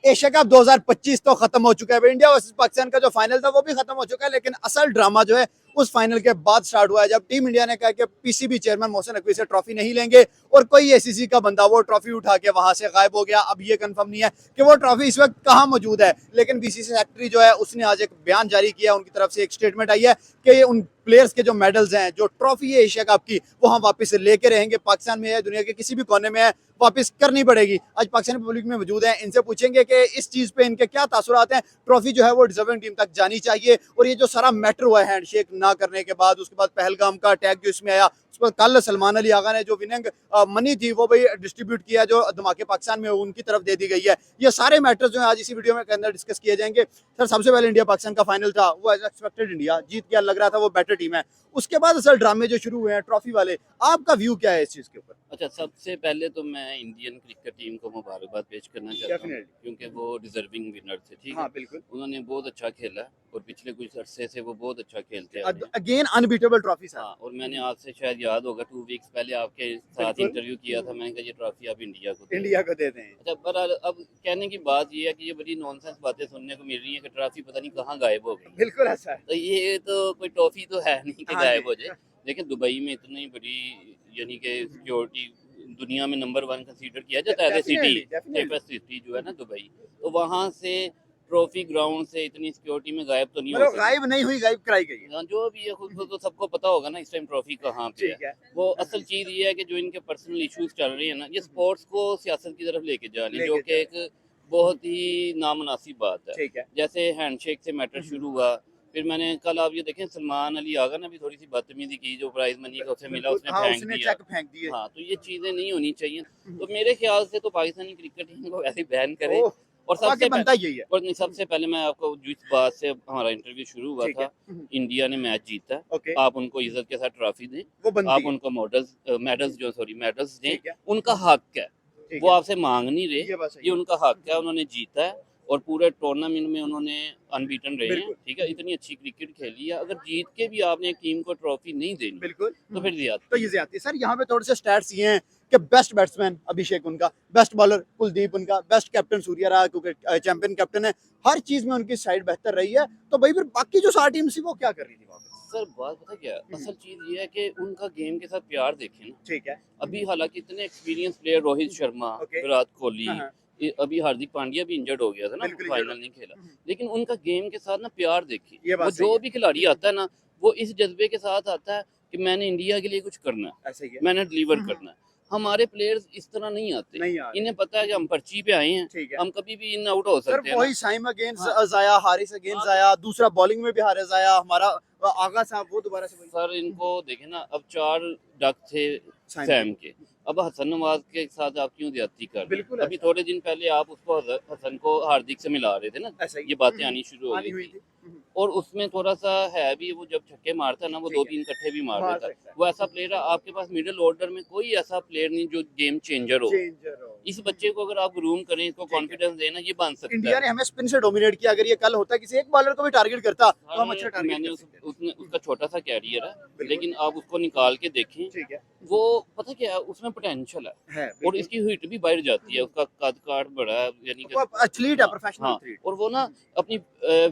Asia cup 2025 तो खत्म हो चुका है। इंडिया वर्सेस पाकिस्तान का जो फाइनल था वो भी खत्म हो चुका है, लेकिन असल ड्रामा जो है उस फाइनल के बाद स्टार्ट हुआ है, जब टीम इंडिया ने कहा कि पीसीबी चेयरमैन मोहसिन नकवी से ट्रॉफी नहीं लेंगे और कोई एसीसी का बंदा वो ट्रॉफी उठा के वहां से गायब हो गया। अब ये कंफर्म नहीं है कि वो ट्रॉफी इस वक्त कहां मौजूद है, लेकिन बीसीसी सेक्रेटरी जो है उसने आज एक बयान जारी किया, उनकी तरफ से एक स्टेटमेंट आई है कि उन प्लेयर्स के जो मेडल्स हैं, जो ट्रॉफी है एशिया कप की, वो हम वापस लेके रहेंगे। पाकिस्तान में है, दुनिया के किसी भी कोने में है, वापस करनी पड़ेगी। आज पाकिस्तान पब्लिक में मौजूद है, इनसे पूछेंगे कि इस चीज पे इनके क्या तासुरात हैं। ट्रॉफी जो है वो डिजर्विंग टीम तक जानी चाहिए। और ये जो सारा मैटर हुआ है हैंडशेक ना करने के बाद, उसके बाद पहलगाम का अटैक जो इसमें आया, उस पर कल सलमान अली आगा ने जो विनिंग मनी थी वो भी डिस्ट्रीब्यूट किया, जो धमाके पाकिस्तान में उनकी तरफ दे दी गई है। ये सारे मैटर्स जो है आज इसी वीडियो में के अंदर डिस्कस किए जाएंगे। सर, सबसे पहले इंडिया पाकिस्तान का फाइनल था, वो एज एक्सपेक्टेड इंडिया जीत गया, लग रहा था वो बेटर टीम है। उसके बाद असल ड्रामे जो शुरू हुए हैं ट्रॉफी वाले, आपका व्यू क्या है इस चीज के ऊपर? अच्छा, सबसे पहले तो मैं इंडियन क्रिकेट टीम को मुबारकबाद पेश करना चाहता हूँ, Definitely. क्योंकि वो डिजर्विंग विनर थे। ठीक हाँ, है, बिल्कुल। उन्होंने बहुत अच्छा खेला और पिछले कुछ अरसे से वो बहुत अच्छा खेलते आ रहे हैं। Again unbeatable trophy sir. हाँ, और मैंने आज से शायद याद होगा 2 वीक्स पहले आपके साथ बिल्कुल। इंटरव्यू किया था, मैंने कहा ये ट्रॉफी आप इंडिया को दें। इंडिया को दे दें। अच्छा, पर अब कहने की बात ये है कि ये बड़ी नॉनसेंस बातें सुनने को मिल रही है कि ट्रॉफी पता नहीं कहाँ गायब हो गई। बिल्कुल ऐसा है। तो ये तो कोई ट्रॉफी तो है नहीं कि हाँ गायब जी। हो जाए। लेकिन दुबई में इतनी बड़ी यानी कि सिक्योरिटी दुनिया में नंबर 1 कंसीडर किया जाता है city, Definitely, definitely. Safest city जो है ना दुबई, तो वहाँ से ट्रॉफी ग्राउंड से इतनी सिक्योरिटी में गायब तो नहीं हो मतलब सकती। गायब नहीं हुई, गायब कराई गई है। हाँ, जो भी है खुद को तो सबको पता होगा ना इस टाइम ट्रॉफी कहाँ पे ठीक है। है। वो असल चीज़ ये है कि जो इनके पर्सनल इश्यूज चल रही है ना, ये स्पोर्ट्स को सियासत की तरफ लेके जा रही है, जो लेके कि एक बहुत ही नामुनासिब बात है। ठीक है। जैसे हैंडशेक से मैटर शुरू हुआ, फिर मैंने कल आप ये देखें सलमान अली आगा ने भी थोड़ी सी बदतमीजी की, जो प्राइज मनी का उसे मिला उसने हाँ, फेंक उसने दिया। चेक फेंक दिए। हाँ, तो ये चीज़ें नहीं होनी चाहिए। तो मेरे ख्याल से तो पाकिस्तानी क्रिकेट टीम को वैसे बैन करे। ओह, और अब आगे बनता यही है। और नहीं, सबसे पहले मैं आपको जिस बात से हमारा इंटरव्यू शुरू हुआ ठीक है। था, इंडिया ने मैच जीता, ओके। आप उनको इज्जत के साथ ट्रॉफी दें, वो बनती आप है। उनको मेडल्स दें, ठीक है। उनका हक है, ठीक वो है। आपसे मांग नहीं रहे, ये बात सही ये है। उनका हक है, उन्होंने जीता है और पूरे टूर्नामेंट में उन्होंने अनबीटन रहे हैं। बिल्कुल। ठीक है, इतनी अच्छी क्रिकेट खेली है, अगर जीत के भी आपने एक टीम को ट्रॉफी नहीं देनी बिल्कुल। तो फिर तो ज्यादती ये ज्यादती है। सर, यहाँ पे थोड़े से स्टैट्स ये हैं कि बेस्ट बैट्समैन अभिषेक उनका, बेस्ट बॉलर कुलदीप उनका, बेस्ट कैप्टन सूर्या रहा क्योंकि चैंपियन कैप्टन है। हर चीज में उनकी साइड बेहतर रही है। तो भाई फिर बाकी जो 7 टीम थी वो क्या कर रही थी वहाँ पे? सर, बात पता क्या है? असल चीज ये है कि उनका गेम के साथ प्यार देखें ना। ठीक है। अभी हालांकि इतने experience player Rohit Sharma, okay. Virat Kohli, हाँ, हाँ। अभी हार्दिक पांड्या भी इंजर्ड हो गया था ना, बिल्कुल फाइनल injured नहीं खेला, हम्म। लेकिन उनका गेम के साथ ना प्यार देखिए। ये बात वो सही जो है। भी खिलाड़ी आता है ना, वो इस जज्बे के साथ आता है कि मैंने इंडिया के लिए कुछ करना है, ऐसा ही है। मैंने डिलीवर करना है। हमारे प्लेयर्स इस तरह नहीं आते, नहीं आ रहे। इन्हें पता है कि हम पर्ची पे आए हैं, ठीक है। हम कभी भी इन आउट हो सर, सकते हैं वही ना। साइम अगेंस्ट हाँ। जाया, हारिस अगेंस्ट जाया, दूसरा बॉलिंग में भी हारिस आया, हमारा आगा साहब वो दोबारा से वही। सर, इनको देखे ना, अब 4 डक थे सैम सैम के, अब हसन नवाज के साथ आप क्यों ज्यादती कर रहे बिल्कुल हैं? अभी ऐसा। थोड़े दिन पहले आप उसको हसन को हार्दिक से मिला रहे थे ना, ऐसा ही। ये बातें आनी शुरू हो आनी गई हुई थी। थी। और उसमें थोड़ा सा है भी, वो जब छक्के मारता है ना, वो ठीक है। 2-3 इकट्ठे भी मार मार देता सकता है। है। वो ऐसा प्लेयर है, आपके पास मिडिल ऑर्डर में कोई ऐसा प्लेयर नहीं जो गेम चेंजर हो। चेंजर हो। इस बच्चे को अगर आप ग्रूम करें, इसको ठीक है। कॉन्फिडेंस देना, ये बन सकता इंडिया है। ने हमें स्पिन से डोमिनेट किया। अगर ये कल होता किसी एक बॉलर को भी टारगेट करता तो हम अच्छा टारगेट मैंने कर सकते हैं। उसका छोटा सा कैरियर है, बिल्कुल। लेकिन आप उसको निकाल के देखें, ठीक है। वो पता क्या है, उसमें पोटेंशियल है। है और बिल्कुल। इसकी हिट भी बढ़ जाती है, उसका कद काठ बड़ा है, यानी कि वो एथलीट है, हाँ, प्रोफेशनल हाँ, एथलीट। और वो ना अपनी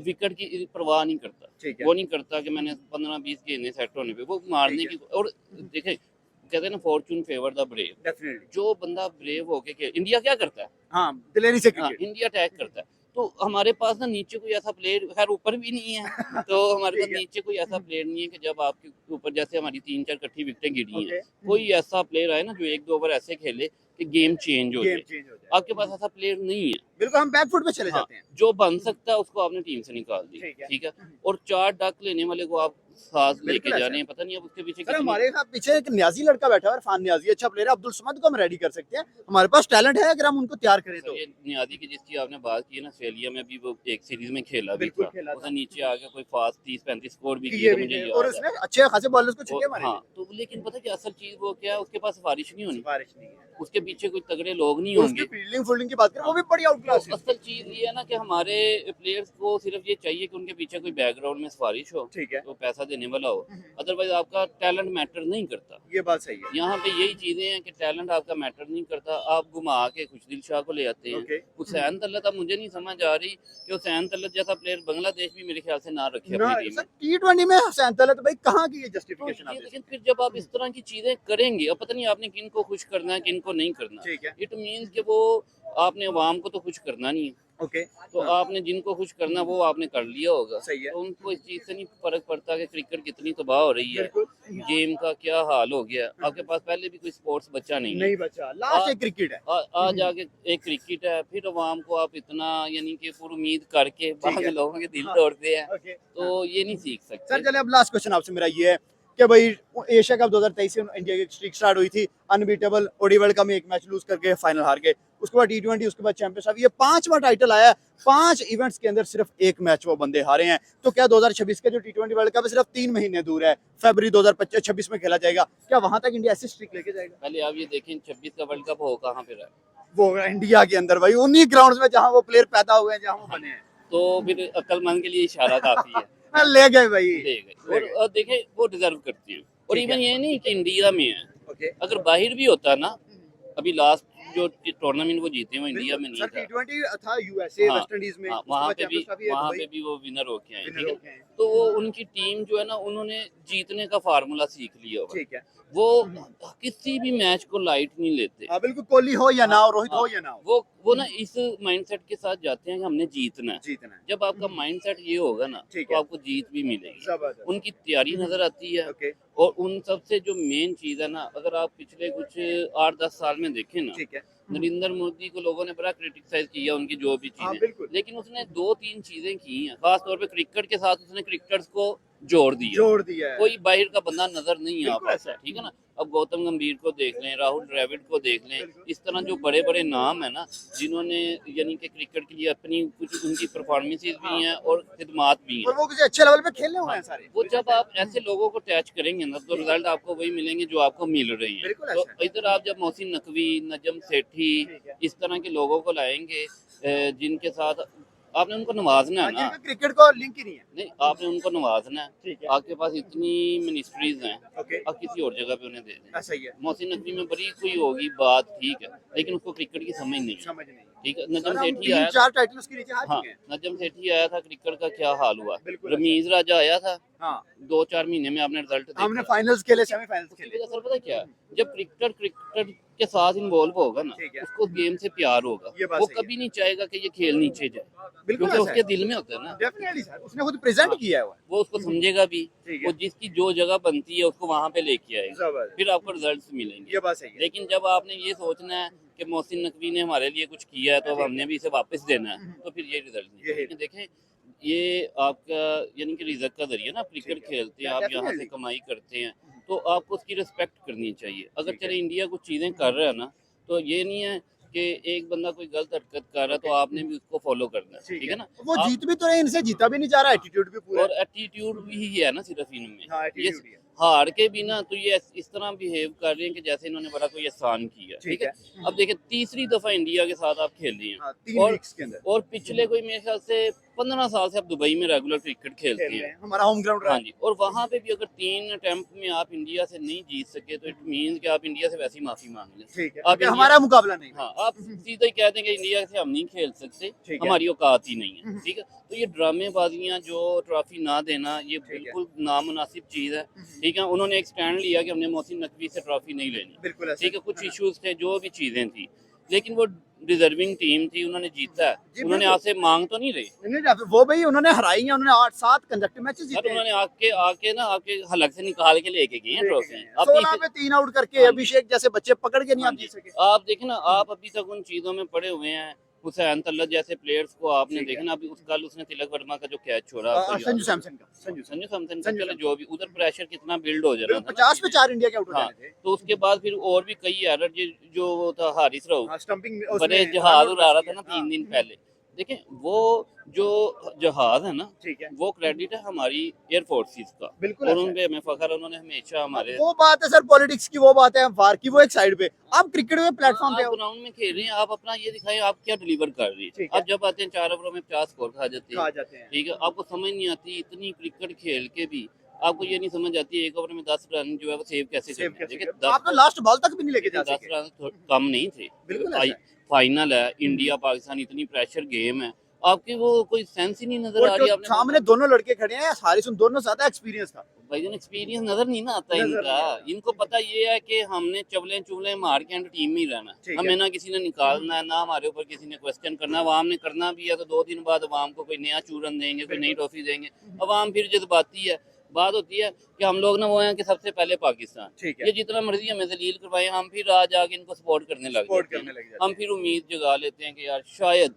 विकेट की परवाह नहीं करता। ठीक है। वो नहीं करता कि मैंने 15-20 गेंदें सेट होने पे, वो मारने ठीक की। और देखें, कहते हैं ना, Fortune favour the brave. Definitely. जो बंदा ब्रेव होके इंडिया क्या करता है? हाँ, दिलेरी से हाँ, क्रिकेट। इंडिया अटैक करता है। तो हमारे पास ना नीचे कोई ऐसा प्लेयर, खैर ऊपर भी नहीं है, तो हमारे पास ठीक है। नीचे कोई ऐसा प्लेयर नहीं है कि जब आपके ऊपर, जैसे हमारी 3-4 इकट्ठी विकेटें गिरी ओके। हैं, कोई ऐसा प्लेयर आए ना जो 1-2 ओवर ऐसे खेले कि गेम चेंज हो गेम जाए। चेंज हो जाए। आपके पास ऐसा प्लेयर नहीं है। बिल्कुल, हम बैकफुट पे चले हाँ, जाते हैं। जो बन सकता है उसको आपने टीम से निकाल दी। ठीक है। ठीक है, और 4 डक लेने वाले को आप साथ लेके बिल्कुल जा ऐसा रहे है। हैं, पता नहीं अब उसके पीछे सर, कितनी। हमारे साथ पीछे एक न्याजी लड़का बैठा है, इरफान न्याजी, अच्छा प्लेयर है। अब्दुल समद को हम रेडी कर सकते हैं। हमारे पास टैलेंट है अगर हम उनको तैयार करें सर, तो। ये नियादी की जिसकी आपने बात की है ना, ऑस्ट्रेलिया में भी वो एक सीरीज में खेला भी बिल्कुल था, खेला था। उसने नीचे आके कोई फास्ट 30-35 स्कोर भी किए ये थे, भी मुझे है। और याद है। उसने अच्छे खासे बॉलर्स को छक्के मारे हाँ, थे। तो लेकिन पता क्या असल चीज वो क्या है, उसके पास सिफारिश नहीं होनी। सिफारिश नहीं है। उसके पीछे कोई तगड़े लोग नहीं उसकी होंगे। फील्डिंग फील्डिंग की बात करें वो भी बड़ी आउट तो क्लास है। असल चीज ये है ना कि हमारे प्लेयर्स को सिर्फ ये चाहिए कि उनके पीछे कोई बैकग्राउंड में सिफारिश हो, ठीक है। तो पैसा देने वाला हो, अदरवाइज आपका टैलेंट मैटर नहीं करता। ये बात सही है। यहाँ पे यही चीजें हैं कि टैलेंट आपका मैटर नहीं करता। आप घुमा के खुशदिल शाह को ले आते हैं। ओके। हुसैन तलत, अब मुझे नहीं समझ आ रही कि हुसैन तलत जैसा प्लेयर बांग्लादेश भी मेरे ख्याल से ना रखे ना अपनी टीम सर में। T20 में हुसैन तलत भाई कहाँ की ये तो जस्टिफिकेशन आप ये देते लेकिन फिर जब आप इस तरह की चीजें करेंगे, अब पता नहीं आपने किन को खुश करना है किन को नहीं करना। ठीक है। इट मीन्स कि वो आपने अवाम को तो खुश करना नहीं है, ओके। तो आपने जिनको खुश करना वो आपने कर लिया होगा। सही है। तो उनको इस चीज से नहीं फर्क पड़ता कि क्रिकेट कितनी तबाह हो रही है, बिल्कुल गेम का क्या हाल हो गया। आपके पास पहले भी कोई स्पोर्ट्स बच्चा नहीं है। नहीं बचा लास्ट एक क्रिकेट है। आज आगे एक क्रिकेट है, फिर अवाम को आप इतना यानी कि पूरी उम्मीद करके है। बाद में लोगों के दिल हाँ। तोड़ते हैं, ओके। तो ये नहीं सीख सर सकते। चले अब लास्ट क्वेश्चन आपसे मेरा ये है कि भाई एशिया कप 2023 से इंडिया की स्ट्रीक स्टार्ट हुई थी, अनबीटेबल, ओडी वर्ल्ड कप में एक मैच लूज करके फाइनल हार गए, उसके बाद T20, उसके बाद चैंपियंस, ये 5वां टाइटल आया है, 5 इवेंट्स के अंदर सिर्फ एक मैच वो बंदे हारे हैं। तो क्या 2026 का जो T20 वर्ल्ड कप है सिर्फ 3 महीने दूर है, फरवरी 2026 में खेला जाएगा, क्या वहां तक इंडिया ऐसी स्ट्रीक लेके जाएगा? पहले आप ये देखें 26 का वर्ल्ड कप हो कहाँ पे रहा है, वो इंडिया के अंदर भाई उन्हीं ग्राउंड्स में जहां वो प्लेयर पैदा हुए हैं, जहां वो बने हैं। तो फिर अक्लमंद के लिए इशारा काफी है। ले गए भाई। ले गए और देखें वो डिजर्व करती है। और ठीक है। इवन ये नहीं कि इंडिया में है, ओके। अगर बाहर भी होता ना, अभी लास्ट जो टूर्नामेंट वो जीते वो इंडिया में नहीं सर था। T20 था यूएसए हाँ, वेस्ट इंडीज में, हाँ, उसके बाद वहाँ चैंपियंस ट्रॉफी है दुबई, पे भी वो विनर होके आए, विनर ठीक है। होके आए। तो वो उनकी टीम जो है ना, उन्होंने जीतने का फार्मूला सीख लिया होगा। ठीक है। वो किसी भी मैच को लाइट नहीं लेते। हाँ बिल्कुल, कोहली हो या ना हो, रोहित हाँ, हो या ना हो, वो ना इस माइंडसेट के साथ जाते हैं कि हमने जीतना है। जीतना है। जब आपका माइंडसेट ये होगा ना, ठीक तो है। आपको जीत भी मिलेगी। जबरदस्त। उनकी तैयारी नजर आती है। ओके। और उन सबसे जो मेन चीज है ना, अगर आप पिछले कुछ 8-10 साल में देखें ना, ठीक है। नरेंद्र मोदी को लोगों ने बड़ा क्रिटिसाइज किया उनकी जो भी हाँ चीजें, बिल्कुल। लेकिन उसने 2-3 चीजें की हैं। खास तौर पे क्रिकेट के साथ उसने क्रिकेटर्स को जोड़ दिया। जोड़ दिया है। कोई बाहर का बंदा नजर नहीं आ बिल्कुल पाता, ऐसा है। ठीक है ना। अब गौतम गंभीर को देख लें, राहुल द्रविड़ को देख लें, बिल्कुल। इस तरह जो बड़े बड़े नाम है ना, जिन्होंने यानी कि क्रिकेट के लिए अपनी कुछ उनकी परफॉर्मेंसेज भी हैं और खिदमात भी हैं। और वो किसी अच्छे लेवल पे खेलने हुए हैं सारे। वो जब आप ऐसे लोगों को अटैच करेंगे ना, तो रिजल्ट आपको वही मिलेंगे जो आपको मिल रहे हैं। बिल्कुल तो ऐसा है। इधर आप जब मोहसिन नकवी, नजम सेठी, ठीक है। इस तरह के लोगों को लाएंगे, जिनके साथ आपने उनको नवाजना है ना। जिनका क्रिकेट को लिंक ही नहीं है। नहीं, आपने उनको नवाजना है। ठीक है। आपके पास इतनी मिनिस्ट्रीज हैं, ओके। आप किसी और जगह पे उन्हें दे दें। ऐसा ही है। मोहसिन नकवी में बड़ी कोई होगी बात, ठीक है, लेकिन उसको क्रिकेट की समझ नहीं है, समझ नहीं। ठीक है। सर, नजम हम सेठी आया था, 3-4 टाइटल उसके नीचे हार हाँ, चुके हैं। नजम सेठी आया था, क्रिकेट का क्या हाल हुआ। बिल्कुल। रमीज राजा आया था, हाँ 2-4 महीने में आपने रिजल्ट देखा। हमने फाइनल्स खेले, सेमीफाइनल्स उसकी खेले। वजह सर पता क्या है? जब क्रिकेट के साथ इन्वॉल्व होगा ना, ठीक है। उसको गेम से प्यार होगा, ये बात वो सही है। कभी नहीं चाहेगा कि ये खेल नीचे जाए, बिल्कुल क्योंकि ऐसा उसके है। दिल में होता है ना। डेफिनेटली सर, उसने खुद प्रेजेंट हाँ। किया है वो। वो उसको समझेगा भी, ठीक है। वो जिसकी जो जगह बनती है उसको वहां पे लेके आएगा, जबरदस्त। फिर आपको रिजल्ट्स मिलेंगे। ये बात सही है। लेकिन जब आपने ये सोचना है कि मोहसिन नकवी ने हमारे लिए कुछ किया है तो अब हमने भी इसे वापस देना है, तो फिर ये रिजल्ट नहीं। यही। लेकिन देखें, ये आपका यानी कि रिजल्ट का जरिया ना, आप क्रिकेट ठीक है। खेलते हैं, आप यहाँ से Definitely। कमाई करते हैं, तो आपको उसकी रिस्पेक्ट करनी चाहिए। अगर ठीक है। चले इंडिया कुछ चीज़ें कर रहा है ना, तो ये नहीं है कि एक बंदा कोई गलत हरकत कर रहा है तो आपने भी उसको फॉलो करना है, ठीक है ना। वो आप- जीत भी तो रहे, इनसे जीता भी नहीं जा रहा, एटीट्यूड भी पूरा और है। एटीट्यूड भी है ना सिर्फ इनमें। हाँ, ये attitude ही है। हार के भी ना, तो ये इस तरह बिहेव कर रहे हैं कि जैसे इन्होंने बड़ा कोई एहसान किया, ठीक ठीक है। अब देखिए, तीसरी दफा इंडिया के साथ आप खेल रहे हैं, हाँ, 3 और- वीक्स के अंदर और पिछले कोई मेरे ख्याल से 15 साल से आप दुबई में रेगुलर क्रिकेट खेलते खेल रहे हैं। हैं, हमारा होम ग्राउंड रहा हाँ है। जी, और वहाँ पे भी अगर 3 अटेम्प्ट में आप इंडिया से नहीं जीत सके, तो इट मीन्स कि आप इंडिया से वैसे ही माफी मांग लें। ठीक है, आप क्योंकि इंडिया- हमारा मुकाबला नहीं। हाँ, आप सीधा ही कह दें कि इंडिया से हम नहीं खेल सकते, ठीक है। हमारी औकात ही नहीं है, ठीक है। तो ये ड्रामेबाजियाँ, जो ट्रॉफी ना देना, ये ठीक है। बिल्कुल नामुनासिब चीज़ है, ठीक है। उन्होंने एक स्टैंड लिया कि हमने मोहसिन नकवी से ट्रॉफी नहीं लेनी, बिल्कुल ऐसा ठीक है। कुछ इश्यूज थे, जो भी चीज़ें थी, लेकिन वो डिजर्विंग टीम थी, उन्होंने जीता है। जी, उन्होंने बिल्कुल। आपसे मांग तो नहीं रही, नहीं, वो भाई उन्होंने हराई है, उन्होंने 8-7 कंसेक्टिव मैचेस सर, जीते हैं। उन्होंने आके आके हलक से निकाल के लेके गए हैं ट्रॉफी। आप 16 पे 3 आउट करके हाँ जी। अभिषेक जैसे बच्चे पकड़ के नहीं हाँ आप जी, जीत सके। आप देखें ना, आप अभी तक उन चीजों में पड़े हुए हैं। हुसैन तल्लत जैसे प्लेयर्स को आपने ठीक है। देखा ना, अभी कल उसने तिलक वर्मा का जो कैच छोड़ा, आपको याद संजू है? सैमसन का, संजू संजू सैमसन का, संजू चलो जो भी, उधर प्रेशर कितना बिल्ड हो जा रहा था ना 50 पे चीजें। 4 इंडिया के आउट हो हाँ, जाने थे। तो उसके बाद फिर और भी कई एरर जो वो था हारिस राउफ, हाँ, स्टंपिंग बड़े जहाज उड़ा रहा था ना 3 दिन हाँ। पहले, देखें वो जो जहाज है ना, ठीक है, वो क्रेडिट है हमारी एयर फोर्सेस का, बिल्कुल और ऐसा उन है। पे हमें फख्र है, उन्होंने हमेशा अब हमारे वो बात है सर पॉलिटिक्स की, वो बात है वार की, वो एक साइड पे। आप क्रिकेट में प्लेटफॉर्म पे आप हो। ग्राउंड में खेल रहे हैं, आप अपना ये दिखाएं आप क्या डिलीवर कर रही है। ठीक है, आप जब आते हैं 4 ओवरों में 50 स्कोर खा जाते खा हैं, जाते हैं। ठीक है, आपको समझ नहीं आती इतनी क्रिकेट खेल के भी आपको ये नहीं समझ आती 1 ओवर में 10 रन जो है वो सेव कैसे सेव करने हैं। कैसे देखिए किया? आप तो लास्ट बॉल तक भी नहीं लेके जा 10 सके। रन कम नहीं थे। बिल्कुल ऐसा है। फाइनल है, इंडिया पाकिस्तान, इतनी प्रेशर गेम है, आपकी वो कोई सेंस ही नहीं नजर और आ जो रही है। आपने सामने दोनों लड़के खड़े हैं, हारिस, उन दोनों ज्यादा एक्सपीरियंस था। भाईजान एक्सपीरियंस नजर नहीं ना आता नजर इनका। नहीं आता। इनको पता ये है कि हमने चवले चुवले मार के एंड टीम में ही रहना है, ठीक है। हमें ना किसी ने निकालना है, ना हमारे ऊपर किसी ने क्वेश्चन करना है। अवाम ने करना भी है तो 2 दिन बाद अवाम को कोई नया चूरन देंगे, कोई नई ट्रॉफी देंगे। अवाम फिर जज्बाती है। बात होती है कि हम लोग ना वो हैं कि सबसे पहले पाकिस्तान, ठीक है। ये जितना मर्जी हमें जलील करवाए, हम फिर आज आके इनको सपोर्ट करने लग सपोर्ट जाते करने हैं। लग जाते हम फिर उम्मीद जगा लेते हैं कि यार शायद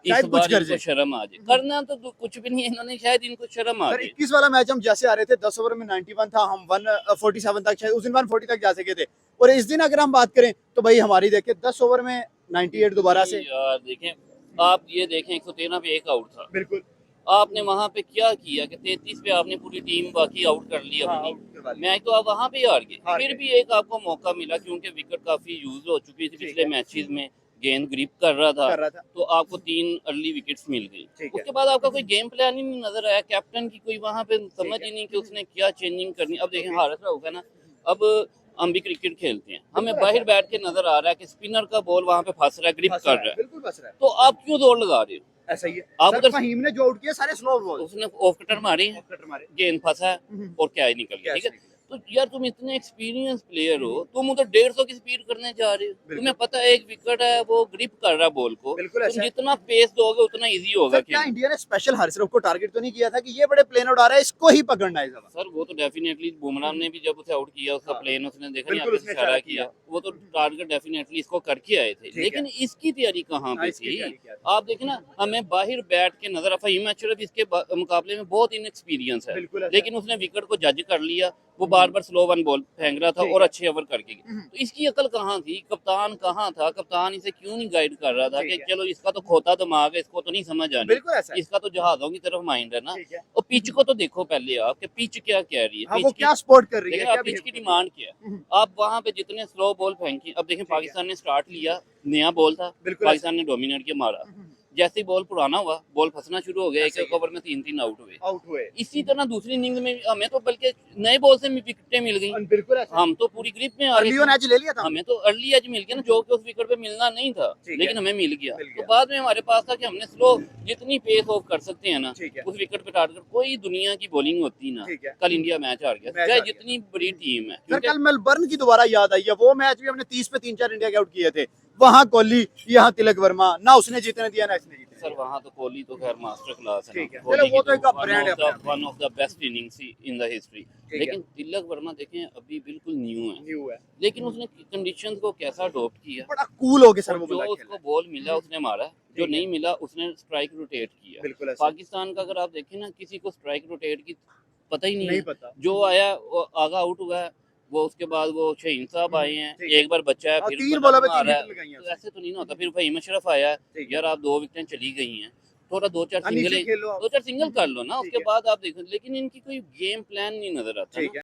इस शायद कुछ बार कर इनको जाए। शर्म आ जाए। करना तो कुछ भी नहीं है इन्होंने, शायद इनको शर्म आ सर जाए। 21 वाला मैच हम जैसे आ रहे थे, 10 ओवर में 91 था, हम 147 तक, शायद उस दिन 140 तक जा सके थे। और इस दिन अगर हम बात करें तो भाई हमारी देखे 10 ओवर में 98 दोबारा से। यार देखें, आप ये देखें 113 पे एक आउट था। बिल्कुल। आपने वहां पे क्या किया कि 33 पे आपने पूरी टीम बाकी आउट कर ली हाँ, अपनी। आउट करवा लिया। मैच तो आप वहां पे ही हार गए। हार फिर गए। भी एक आपको मौका मिला क्योंकि विकेट काफी यूज हो चुकी थी ठीक पिछले है। मैचेस में, गेंद ग्रिप कर रहा था, कर रहा था। तो आपको 3 अर्ली विकेट्स मिल गई। ठीक है। उसके बाद आपका कोई गेम प्लान ही नहीं नजर आया, कैप्टन की कोई वहां पे समझ ठीक है। ही नहीं कि उसने क्या चेंजिंग करनी। अब देखें ओके। हारिस राउफ है ना, अब हम भी क्रिकेट खेलते हैं, हमें बिल्कुल बाहर ऐसा बैठ के नजर आ रहा है कि स्पिनर का बॉल वहां पे फंस रहा है, ग्रिप फंस कर रहा है, रहा है, बिल्कुल फंस रहा है। तो आप क्यों दौड़ लगा रहे हो? ऐसा ही है। आप सर उधर फहीम ने जो आउट किया सारे स्लो बॉल। उसने ऑफ कटर मारे हैं, ऑफ कटर मारे। गेंद फंसा है और क्या ही निकल गया। ठीक कैच है, निकला। तो यार तुम इतने एक्सपीरियंस प्लेयर हो, तुम उधर 150 की स्पीड करने जा रहे हो, बिल्कुल। तुम्हें पता है एक विकेट है वो ग्रिप कर रहा है बॉल को, बिल्कुल तुम ऐसा है। जितना पेस दोगे उतना इजी होगा सर क्या खेलना। इंडिया ने स्पेशल हारिस राउफ को टारगेट तो नहीं किया था कि ये बड़े प्लेन उड़ा रहा है, इसको ही पकड़ना है इस दफा? सर वो तो डेफिनेटली बुमराह ने भी जब उसे आउट किया, उसका हाँ। प्लेन उसने देखा नहीं, बिल्कुल आपने उसने इशारा इशारा किया, किया। वो तो टारगेट डेफिनेटली इसको करके आए थे। ठीक है। लेकिन इसकी तैयारी कहाँ हाँ, पे इसकी थी? तैयारी क्या थी? आप देखें ना, हमें बाहर बैठ के नजर फहीम अशरफ इसके मुकाबले में बहुत इनएक्सपीरियंस है, बिल्कुल ऐसा लेकिन उसने विकेट को जज कर लिया। वो बार बार स्लो वन बॉल फेंक रहा था ठीक और है। अच्छे ओवर करके गया। तो इसकी अकल कहाँ थी? कप्तान कहाँ था? कप्तान इसे क्यों नहीं गाइड कर रहा था ठीक कि है। चलो इसका तो खोता दिमाग है, इसको तो नहीं समझ आनी, बिल्कुल ऐसा है। इसका तो जहाजों की तरफ माइंड है ना। ठीक है। और पिच को तो देखो पहले आप कि पिच क्या कह रही है, हाँ, पिच वो की क्या स्पोर्ट कर रही है, लेकिन क्या आप पिच बिहेव की कर रही है। डिमांड क्या है? आप वहां पे जितने स्लो बॉल फेंकी, अब देखें ठीक है। पाकिस्तान ने स्टार्ट लिया, नया बॉल था, बिल्कुल पाकिस्तान ने डोमिनेट किया, मारा। जैसे ही बॉल पुराना हुआ, बॉल फंसना शुरू हो गया, एक ऐसा ही एक है। ओवर में 3-3 आउट हुए। आउट हुए। इसी तरह दूसरी इनिंग में भी हमें तो बल्कि नए बॉल से विकेटें मिल गई, बिल्कुल ऐसा है। हम तो पूरी ग्रिप में आ गए अर्ली थे। ऑन एज ले लिया था हमें तो अर्ली एज मिल गया ना, जो कि उस विकेट पे मिलना नहीं था, ठीक है। लेकिन हमें मिल गया। मिल तो गया। बाद में हमारे पास था कि हमने स्लो जितनी पेस ऑफ कर सकते हैं ना, ठीक है। उस विकेट पे टारगेट कोई दुनिया की बॉलिंग होती ना, ठीक है। कल इंडिया मैच हार गया, मैच चाहे हार गया। जितनी बड़ी टीम है। सर क्योंकि कल मेलबर्न की दोबारा याद आई है, वो मैच भी हमने 30 पे 3-4 इंडिया के आउट किए थे। वहां कोहली, यहाँ तिलक वर्मा, ना उसने जीतने दिया ना इसने जीतने सर दिया। वहाँ तो कोहली तो खैर मास्टर क्लास है ठीक है। ना, चलो वो तो एक वन ब्रांड है ऑफ अपने आप द में। One of the best innings in the history. है। लेकिन तिलक वर्मा देखें अभी बिल्कुल न्यू है, न्यू है। लेकिन उसने कंडीशंस को कैसा अडॉप्ट किया, बड़ा कूल हो गया सर और वो जो बंदा उसको खेला। बॉल मिला उसने मारा, जो ठीक है। नहीं मिला उसने स्ट्राइक रोटेट किया। बिल्कुल ऐसा। पाकिस्तान का अगर आप देखें ना, किसी को स्ट्राइक रोटेट की पता ही नहीं नहीं है। पता। जो आया वो आगा आउट हुआ है, वो उसके बाद वो शहीन साहब आए हैं, ठीक है। एक बार बच्चा है, और फिर 3 बंदा बॉलों पे बीमार 3 है, हिट लगाई हैं तो उसने। ऐसे तो नहीं ना होता। फिर फहीम अशरफ आया, ठीक है। यार आप 2 विकेटें चली गई हैं, थोड़ा 2-4 नीचे सिंगल खेलो आप। 2-4 सिंगल कर लो ना, ठीक उसके है। बाद आप देखो। लेकिन इनकी कोई गेम प्लान नहीं नजर आता ठीक ना। है।